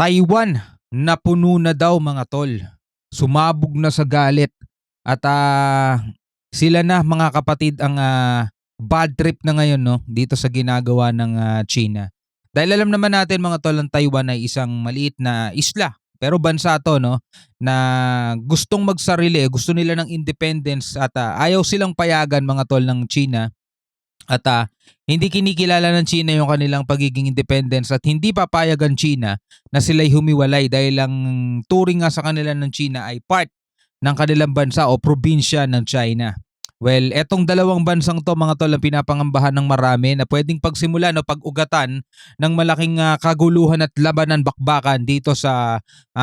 Taiwan, napuno na daw mga tol. Sumabog na sa galit at sila na mga kapatid ang bad trip na ngayon no dito sa ginagawa ng China. Dahil alam naman natin mga tol, ang Taiwan ay isang maliit na isla. Pero bansa to no na gustong magsarili, gusto nila ng independence at ayaw silang payagan mga tol ng China at hindi kinikilala ng China yung kanilang pagiging independence at hindi papayagan China na sila'y humiwalay dahil ang turing nga sa kanila ng China ay part ng kanilang bansa o probinsya ng China. Well, etong dalawang bansang to mga tol ang pinapangambahan ng marami na pwedeng pagsimulan o pag-ugatan ng malaking kaguluhan at labanan bakbakan dito sa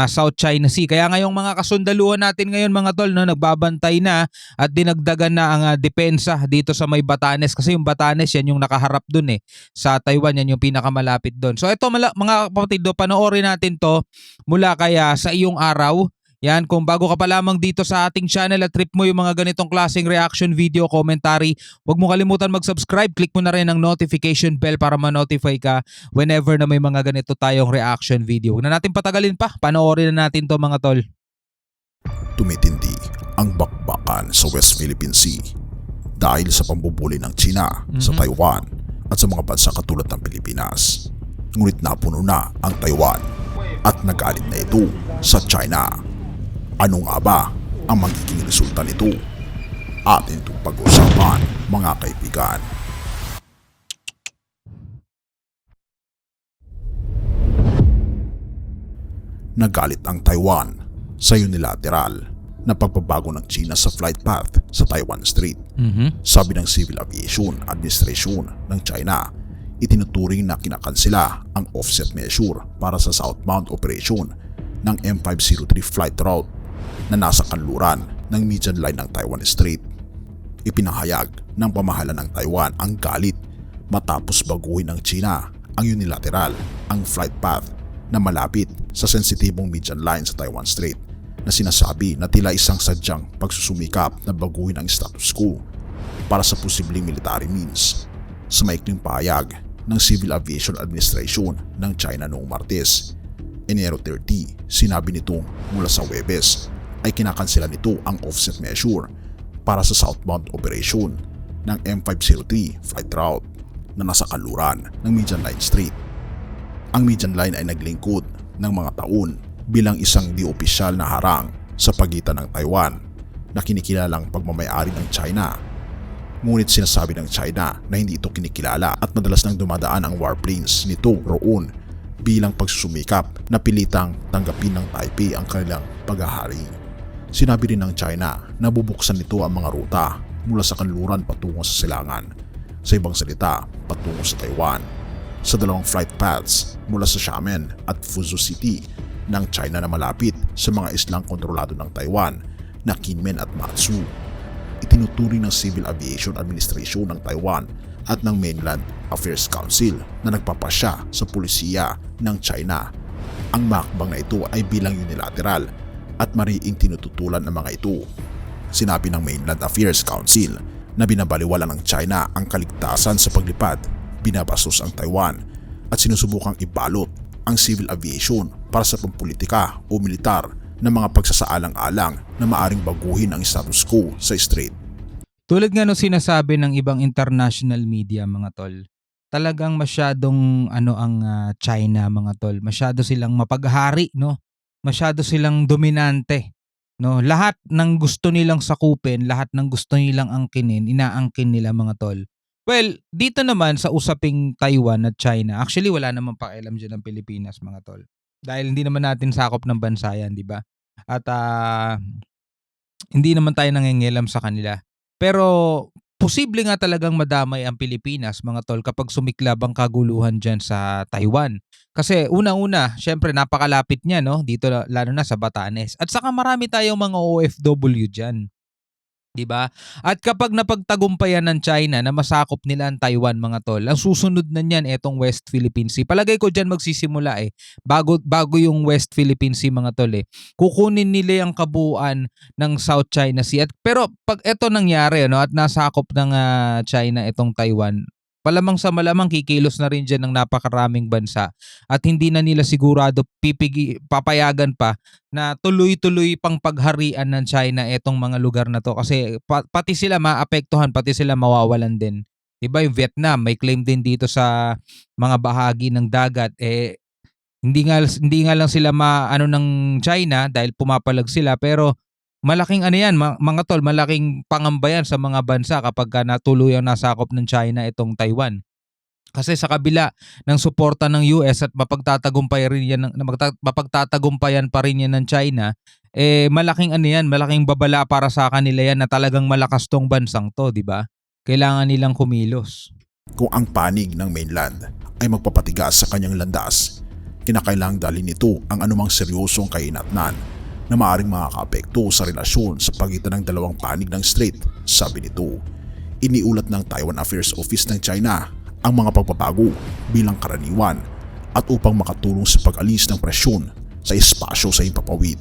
South China Sea. Kaya ngayong mga kasundaluhan natin ngayon mga tol no, nagbabantay na at dinagdagan na ang depensa dito sa may Batanes kasi yung Batanes yan yung nakaharap dun sa Taiwan, yan yung pinakamalapit dun. So ito mga kapatid, panoorin natin to mula kaya sa iyong araw. Yan, kung bago ka pa lamang dito sa ating channel at trip mo yung mga ganitong klaseng reaction video, commentary, huwag mo kalimutan mag-subscribe. Click mo na rin ang notification bell para ma-notify ka whenever na may mga ganito tayong reaction video. Huwag na natin patagalin pa, panoorin na natin to mga tol. Tumitindi ang bakbakan sa West Philippine Sea dahil sa pambubuli ng China sa Taiwan at sa mga bansa katulad ng Pilipinas. Ngunit napuno na ang Taiwan at nagalit na ito sa China. Ano nga ba ang magiging resulta nito? Atin itong pag-usapan mga kaibigan. Nagalit ang Taiwan sa unilateral na pagbabago ng China sa flight path sa Taiwan Strait. Sabi ng Civil Aviation Administration ng China, itinuturing na kinakansela ang offset measure para sa southbound operation ng M503 flight route na nasa kanluran ng median line ng Taiwan Strait. Ipinahayag ng pamahalaan ng Taiwan ang galit matapos baguhin ng China ang unilateral ang flight path na malapit sa sensitibong median line sa Taiwan Strait na sinasabi na tila isang sadyang pagsusumikap na baguhin ang status quo para sa posibleng military means. Sa maikling pahayag ng Civil Aviation Administration ng China noong Martes, Enero 30, sinabi nito mula sa Huwebes ay kinakansela nito ang offset measure para sa southbound operation ng M503 flight route na nasa kanluran ng median line strait. Ang median line ay naglingkod ng mga taon bilang isang di-opisyal na harang sa pagitan ng Taiwan na kinikilalang pagmamayari ng China. Ngunit sinasabi ng China na hindi ito kinikilala at madalas nang dumadaan ang warplanes nito roon bilang pagsusumikap na pilitang tanggapin ng Taipei ang kanilang paghahari. Sinabi rin ng China na bubuksan nito ang mga ruta mula sa kanluran patungo sa silangan. Sa ibang salita, patungo sa Taiwan. Sa dalawang flight paths mula sa Xiamen at Fuzhou City ng China na malapit sa mga islang kontrolado ng Taiwan na Kinmen at Matsu. Itinuturing ng Civil Aviation Administration ng Taiwan at ng Mainland Affairs Council na nagpapasya sa pulisiya ng China. Ang makbang na ito ay bilang unilateral at mariing tinututulan ng mga ito. Sinabi ng Mainland Affairs Council na binabaliwala ng China ang kaligtasan sa paglipad, binabastos ang Taiwan at sinusubukang ibalot ang civil aviation para sa pampolitika o militar na mga pagsasaalang-alang na maaring baguhin ang status quo sa strait. Tulad nga no sinasabi ng ibang international media mga tol, talagang masyadong ang China mga tol, masyado silang mapaghari no. Masyado silang dominante, no? Lahat ng gusto nilang sakupin, lahat ng gusto nilang angkinin, inaangkin nila mga tol. Well, dito naman sa usaping Taiwan at China, actually wala namang pakialam diyan ng Pilipinas mga tol. Dahil hindi naman natin sakop ng bansa yan, di ba? At hindi naman tayo nangingialam sa kanila. Pero posible nga talagang madamay ang Pilipinas mga tol kapag sumiklab ang kaguluhan dyan sa Taiwan. Kasi una-una, syempre napakalapit niya no, dito lalo na sa Batanes. At saka marami tayong mga OFW dyan. Diba? At kapag napagtagumpayan ng China na masakop nila ang Taiwan mga tol, ang susunod na niyan etong West Philippine Sea. Palagay ko dyan magsisimula bago yung West Philippine Sea mga tol Kukunin nila yung kabuuan ng South China Sea. Pero pag eto nangyari no, at nasakop ng China itong Taiwan, Palamang sa malamang kikilos na rin diyan ng napakaraming bansa at hindi na nila sigurado papayagan pa na tuloy-tuloy pang pagharian ng China etong mga lugar na to kasi pati sila maapektuhan, pati sila mawawalan din. 'Di ba yung Vietnam may claim din dito sa mga bahagi ng dagat hindi nga lang sila maano ng China dahil pumapalag sila pero malaking ano yan mga tol, malaking pangamba yan sa mga bansa kapagka natuluyang nasakop ng China itong Taiwan. Kasi sa kabila ng suporta ng US at mapagtatagumpayan pa rin yan ng China, malaking ano yan, malaking babala para sa kanila yan na talagang malakas tong bansang to, di ba? Kailangan nilang kumilos. Kung ang panig ng mainland ay magpapatigas sa kanyang landas, kinakailangang dalhin nito ang anumang seryosong kahinatnan na maaaring makakaapekto sa relasyon sa pagitan ng dalawang panig ng strait, sabi nito. Iniulat ng Taiwan Affairs Office ng China ang mga pagbabago bilang karaniwan at upang makatulong sa pag-alis ng presyon sa espasyo sa himpapawid.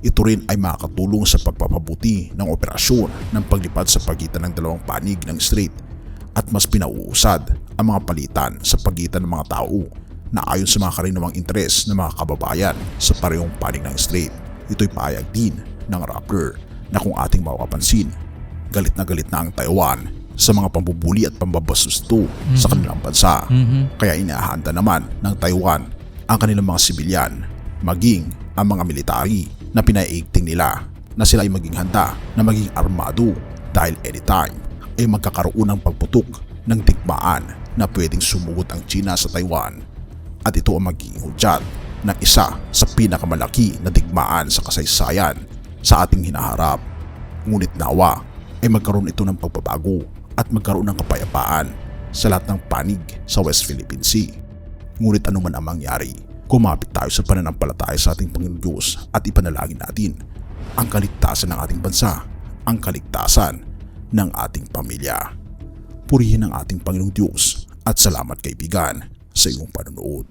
Ito rin ay makakatulong sa pagpapabuti ng operasyon ng paglipad sa pagitan ng dalawang panig ng strait at mas pinauusad ang mga palitan sa pagitan ng mga tao na ayon sa mga karinawang interes ng mga kababayan sa parehong panig ng strait. Ito'y pahayag din ng Rappler na kung ating mapapansin, galit na ang Taiwan sa mga pambubuli at pambabastos sa kanilang bansa. Kaya inahanda naman ng Taiwan ang kanilang mga sibilyan, maging ang mga military na pinaiigting nila na sila ay maging handa na maging armado dahil anytime ay magkakaroon ng pagputok ng digmaan na pwedeng sumugot ang China sa Taiwan. At ito ang magiging hudyat ng isa sa pinakamalaki na digmaan sa kasaysayan sa ating hinaharap. Ngunit nawa ay magkaroon ito ng pagbabago at magkaroon ng kapayapaan sa lahat ng panig sa West Philippine Sea. Ngunit anuman ang mangyari, kumapit tayo sa pananampalataya sa ating Panginoon Diyos at ipanalangin natin ang kaligtasan ng ating bansa, ang kaligtasan ng ating pamilya. Purihin ang ating Panginoong Diyos at salamat kaibigan sa iyong panonood.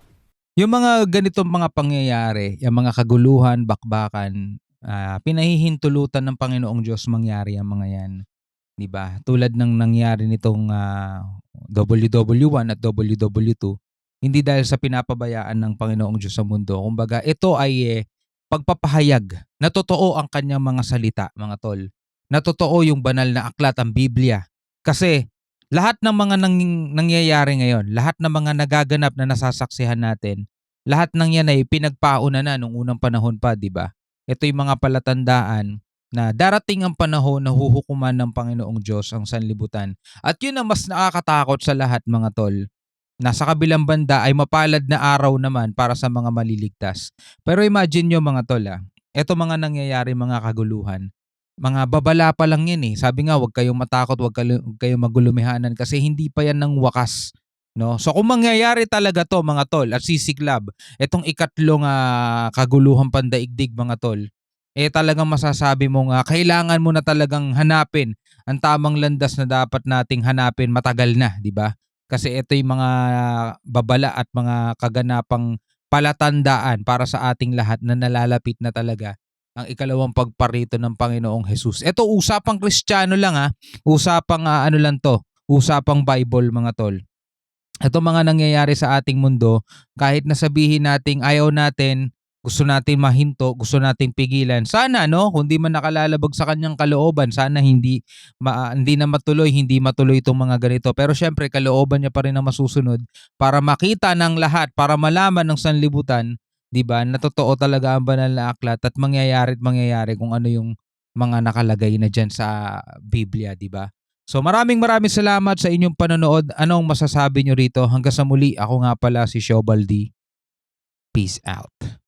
Yung mga ganitong mga pangyayari, yung mga kaguluhan, bakbakan, pinahihintulutan ng Panginoong Diyos mangyari ang mga yan. 'Di ba? Tulad ng nangyari nitong WW1 at WW2, hindi dahil sa pinapabayaan ng Panginoong Diyos sa mundo. Kumbaga, ito ay pagpapahayag na totoo ang kanyang mga salita, mga tol. Na totoo yung banal na aklat, ang Biblia. Kasi lahat ng mga nangyayari ngayon, lahat ng mga nagaganap na nasasaksihan natin, lahat ng yan ay pinagpauna na nung unang panahon pa, di ba? Ito yung mga palatandaan na darating ang panahon na huhukuman ng Panginoong Diyos ang sanlibutan. At yun ang mas nakakatakot sa lahat, mga tol. Nasa kabilang banda ay mapalad na araw naman para sa mga maliligtas. Pero imagine nyo, mga tol, ito mga nangyayari, mga kaguluhan, mga babala pa lang yan eh. Sabi nga, huwag kayong matakot, huwag kayong magulumihanan kasi hindi pa yan ng wakas. No? So kung mangyayari talaga to, mga tol, at sisiklab, itong ikatlong kaguluhan pandaigdig, mga tol, talagang masasabi mo nga, kailangan mo na talagang hanapin ang tamang landas na dapat nating hanapin matagal na, di ba? Kasi ito yung mga babala at mga kaganapang palatandaan para sa ating lahat na nalalapit na talaga ang ikalawang pagparito ng Panginoong Hesus. Ito usapang Kristiyano lang usapang ano lang to, usapang Bible, mga tol. Ito mga nangyayari sa ating mundo, kahit nasabihin nating ayaw natin, gusto natin mahinto, gusto nating pigilan. Sana kung di man nakalalabag sa kanyang kalooban, sana hindi na matuloy itong mga ganito. Pero syempre kalooban niya pa rin ang masusunod para makita ng lahat, para malaman ng sanlibutan, 'di ba, na totoo talaga ang banal na aklat at mangyayari kung ano yung mga nakalagay na diyan sa Biblia, 'di ba? So maraming salamat sa inyong panonood. Anong masasabi nyo rito? Hanggang sa muli, ako nga pala si Shobaldi. Peace out.